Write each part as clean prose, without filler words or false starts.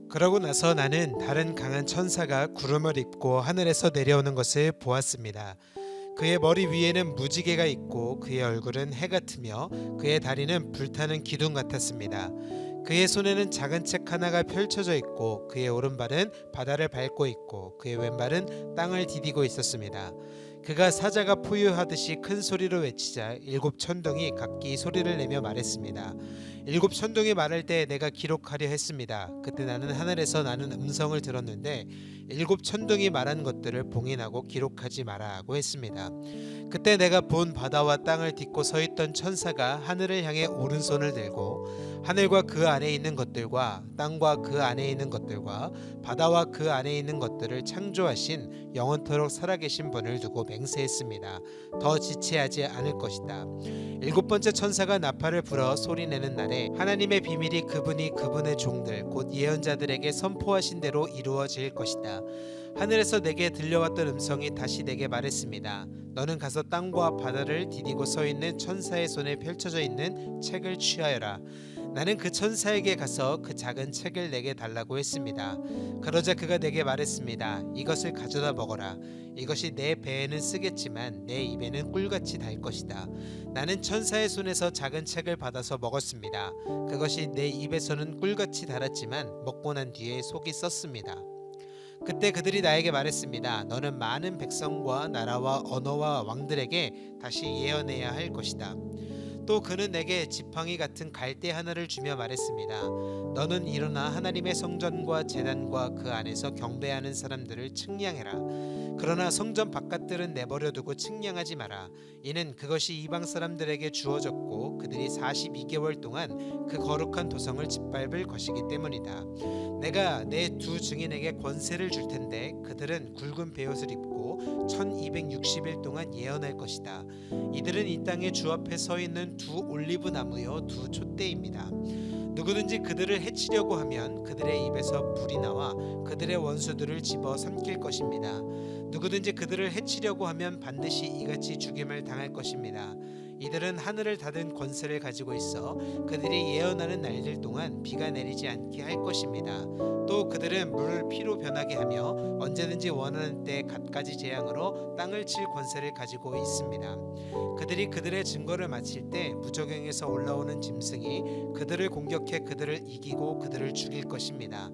그러고 나서 나는 다른 강한 천사가 구름을 입고 하늘에서 내려오는 것을 보았습니다. 그의 머리 위에는 무지개가 있고 그의 얼굴은 해 같으며 그의 다리는 불타는 기둥 같았습니다. 그의 손에는 작은 책 하나가 펼쳐져 있고 그의 오른발은 바다를 밟고 있고 그의 왼발은 땅을 디디고 있었습니다. 그가 사자가 포효하듯이 큰 소리로 외치자 일곱 천둥이 각기 소리를 내며 말했습니다. 일곱 천둥이 말할 때 내가 기록하려 했습니다. 그때 나는 하늘에서 나는 음성을 들었는데 일곱 천둥이 말한 것들을 봉인하고 기록하지 마라 하고 했습니다. 그때 내가 본 바다와 땅을 딛고 서 있던 천사가 하늘을 향해 오른손을 들고 하늘과 그 안에 있는 것들과 땅과 그 안에 있는 것들과 바다와 그 안에 있는 것들을 창조하신 영원토록 살아계신 분을 두고 맹세했습니다. 더 지체하지 않을 것이다. 일곱 번째 천사가 나팔을 불어 소리내는 날에 하나님의 비밀이 그분이 그분의 종들 곧 예언자들에게 선포하신 대로 이루어질 것이다. 하늘에서 내게 들려왔던 음성이 다시 내게 말했습니다. 너는 가서 땅과 바다를 디디고 서 있는 천사의 손에 펼쳐져 있는 책을 취하여라. 나는 그 천사에게 가서 그 작은 책을 내게 달라고 했습니다. 그러자 그가 내게 말했습니다. 이것을 가져다 먹어라. 이것이 내 배에는 쓰겠지만 내 입에는 꿀같이 달 것이다. 나는 천사의 손에서 작은 책을 받아서 먹었습니다. 그것이 내 입에서는 꿀같이 달았지만 먹고 난 뒤에 속이 썼습니다. 그때 그들이 나에게 말했습니다. 너는 많은 백성과 나라와 언어와 왕들에게 다시 예언해야 할 것이다. 또 그는 내게 지팡이 같은 갈대 하나를 주며 말했습니다. 너는 일어나 하나님의 성전과 제단과 그 안에서 경배하는 사람들을 측량해라. 그러나 성전 바깥들은 내버려 두고 측량하지 마라. 이는 그것이 이방 사람들에게 주어졌고 그들이 42개월 동안 그 거룩한 도성을 짓밟을 것이기 때문이다. 내가 내 두 증인에게 권세를 줄 텐데 그들은 굵은 베옷을 입고 1260일 동안 예언할 것이다. 이들은 이 땅의 주 앞에 서 있는 두 올리브 나무요 두 촛대입니다. 누구든지 그들을 해치려고 하면 그들의 입에서 불이 나와 그들의 원수들을 집어 삼킬 것입니다. 누구든지 그들을 해치려고 하면 반드시 이같이 죽임을 당할 것입니다. 이들은 하늘을 닫은 권세를 가지고 있어 그들이 예언하는 날들 동안 비가 내리지 않게 할 것입니다. 또 그들은 물을 피로 변하게 하며 언제든지 원하는 때 갖가지 재앙으로 땅을 칠 권세를 가지고 있습니다. 그들이 그들의 증거를 마칠 때 무저갱에서 올라오는 짐승이 그들을 공격해 그들을 이기고 그들을 죽일 것입니다.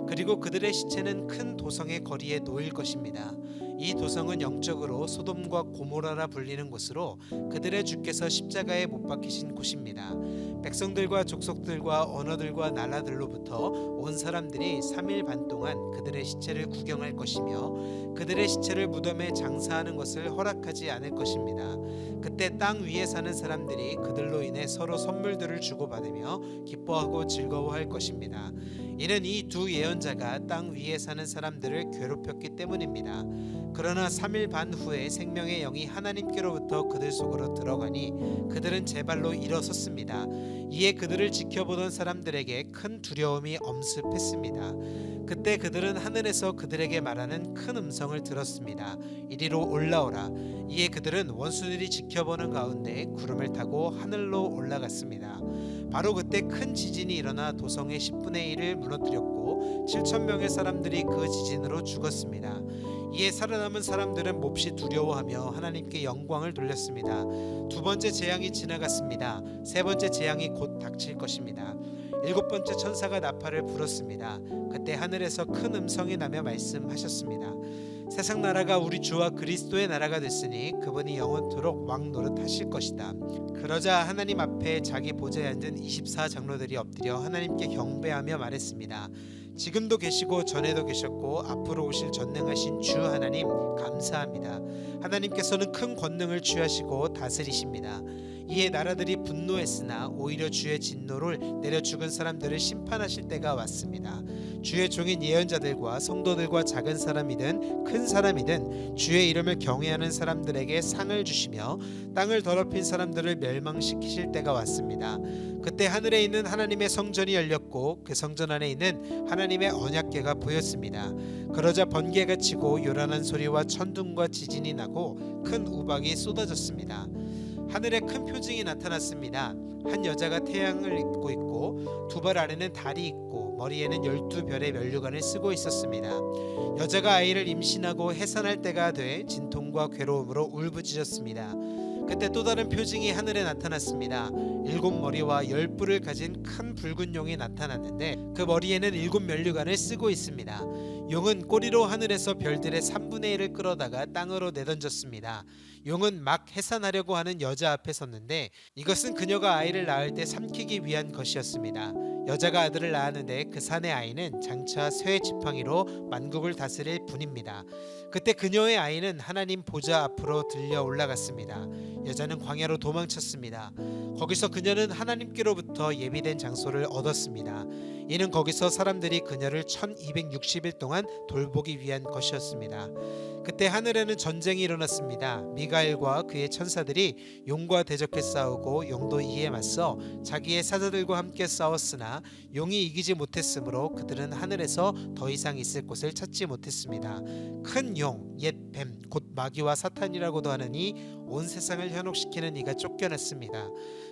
그리고 그들의 시체는 큰 도성의 거리에 놓일 것입니다. 이 도성은 영적으로 소돔과 고모라라 불리는 곳으로 그들의 주께서 십자가에 못 박히신 곳입니다. 백성들과 족속들과 언어들과 나라들로부터 온 사람들이 3일 반 동안 그들의 시체를 구경할 것이며 그들의 시체를 무덤에 장사하는 것을 허락하지 않을 것입니다. 그때 땅 위에 사는 사람들이 그들로 인해 서로 선물들을 주고받으며 기뻐하고 즐거워할 것입니다. 이는 이 두 예언자가 땅 위에 사는 사람들을 괴롭혔기 때문입니다. 그러나 3일 반 후에 생명의 영이 하나님께로부터 그들 속으로 들어가니 그들은 제 발로 일어섰습니다. 이에 그들을 지켜보던 사람들에게 큰 두려움이 엄습했습니다. 그때 그들은 하늘에서 그들에게 말하는 큰 음성을 들었습니다. 이리로 올라오라. 이에 그들은 원수들이 지켜보는 가운데 구름을 타고 하늘로 올라갔습니다. 바로 그때 큰 지진이 일어나 도성의 10분의 1을 무너뜨렸고 7천 명의 사람들이 그 지진으로 죽었습니다. 이에 살아남은 사람들은 몹시 두려워하며 하나님께 영광을 돌렸습니다. 두 번째 재앙이 지나갔습니다. 세 번째 재앙이 곧 닥칠 것입니다. 일곱 번째 천사가 나팔을 불었습니다. 그때 하늘에서 큰 음성이 나며 말씀하셨습니다. 세상 나라가 우리 주와 그리스도의 나라가 됐으니 그분이 영원토록 왕 노릇하실 것이다. 그러자 하나님 앞에 자기 보좌에 앉은 24장로들이 엎드려 하나님께 경배하며 말했습니다. 지금도 계시고 전에도 계셨고 앞으로 오실 전능하신 주 하나님 감사합니다. 하나님께서는 큰 권능을 취하시고 다스리십니다. 이에 나라들이 분노했으나 오히려 주의 진노를 내려 죽은 사람들을 심판하실 때가 왔습니다. 주의 종인 예언자들과 성도들과 작은 사람이든 큰 사람이든 주의 이름을 경외하는 사람들에게 상을 주시며 땅을 더럽힌 사람들을 멸망시키실 때가 왔습니다. 그때 하늘에 있는 하나님의 성전이 열렸고 그 성전 안에 있는 하나님의 언약궤가 보였습니다. 그러자 번개가 치고 요란한 소리와 천둥과 지진이 나고 큰 우박이 쏟아졌습니다. 하늘에 큰 표징이 나타났습니다. 한 여자가 태양을 입고 있고 두 발 아래는 달이 있고 머리에는 12별의 면류관을 쓰고 있었습니다. 여자가 아이를 임신하고 해산할 때가 돼 진통과 괴로움으로 울부짖었습니다. 그때 또 다른 표징이 하늘에 나타났습니다. 7머리와 10뿔을 가진 큰 붉은 용이 나타났는데 그 머리에는 7면류관을 쓰고 있습니다. 용은 꼬리로 하늘에서 별들의 3분의 1을 끌어다가 땅으로 내던졌습니다. 용은 막 해산하려고 하는 여자 앞에 섰는데 이것은 그녀가 아이를 낳을 때 삼키기 위한 것이었습니다. 여자가 아들을 낳았는데 그 산의 아이는 장차 쇠 지팡이로 만국을 다스릴 분입니다. 그때 그녀의 아이는 하나님 보좌 앞으로 들려 올라갔습니다. 여자는 광야로 도망쳤습니다. 거기서 그녀는 하나님께로부터 예비된 장소를 얻었습니다. 이는 거기서 사람들이 그녀를 1260일 동안 돌보기 위한 것이었습니다. 그때 하늘에는 전쟁이 일어났습니다. 미가엘과 그의 천사들이 용과 대적해 싸우고 용도 이에 맞서 자기의 사자들과 함께 싸웠으나 용이 이기지 못했으므로 그들은 하늘에서 더 이상 있을 곳을 찾지 못했습니다. 큰 용, 옛 뱀, 곧 마귀와 사탄이라고도 하느니 온 세상을 현혹시키는 이가 쫓겨났습니다.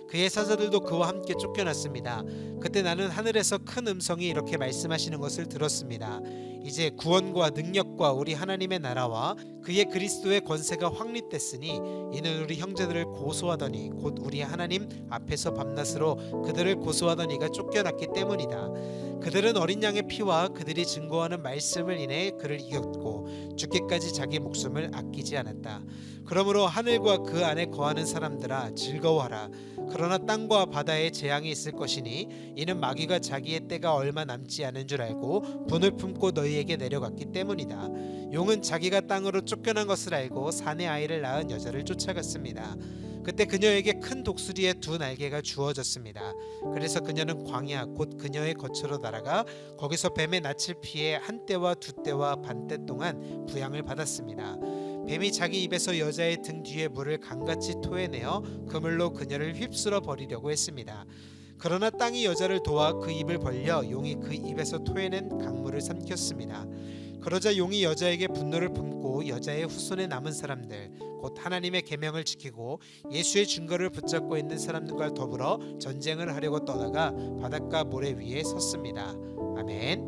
그의 사자들도 그와 함께 쫓겨났습니다. 그때 나는 하늘에서 큰 음성이 이렇게 말씀하시는 것을 들었습니다. 이제 구원과 능력과 우리 하나님의 나라와 그의 그리스도의 권세가 확립됐으니 이는 우리 형제들을 고소하더니 곧 우리 하나님 앞에서 밤낮으로 그들을 고소하던 이가 쫓겨났기 때문이다. 그들은 어린 양의 피와 그들이 증거하는 말씀을 인해 그를 이겼고 죽기까지 자기 목숨을 아끼지 않았다. 그러므로 하늘과 그 안에 거하는 사람들아 즐거워하라. 그러나 땅과 바다에 재앙이 있을 것이니 이는 마귀가 자기의 때가 얼마 남지 않은 줄 알고 분을 품고 너희에게 내려갔기 때문이다. 용은 자기가 땅으로 쫓겨난 것을 알고 산의 아이를 낳은 여자를 쫓아갔습니다. 그때 그녀에게 큰 독수리의 2날개가 주어졌습니다. 그래서 그녀는 광야 곧 그녀의 거처로 날아가 거기서 뱀의 낯을 피해 한 때와 2때와 반 때 동안 부양을 받았습니다. 뱀이 자기 입에서 여자의 등 뒤에 물을 강같이 토해내어 그물로 그녀를 휩쓸어 버리려고 했습니다. 그러나 땅이 여자를 도와 그 입을 벌려 용이 그 입에서 토해낸 강물을 삼켰습니다. 그러자 용이 여자에게 분노를 품고 여자의 후손에 남은 사람들 곧 하나님의 계명을 지키고 예수의 증거를 붙잡고 있는 사람들과 더불어 전쟁을 하려고 떠나가 바닷가 모래 위에 섰습니다. 아멘.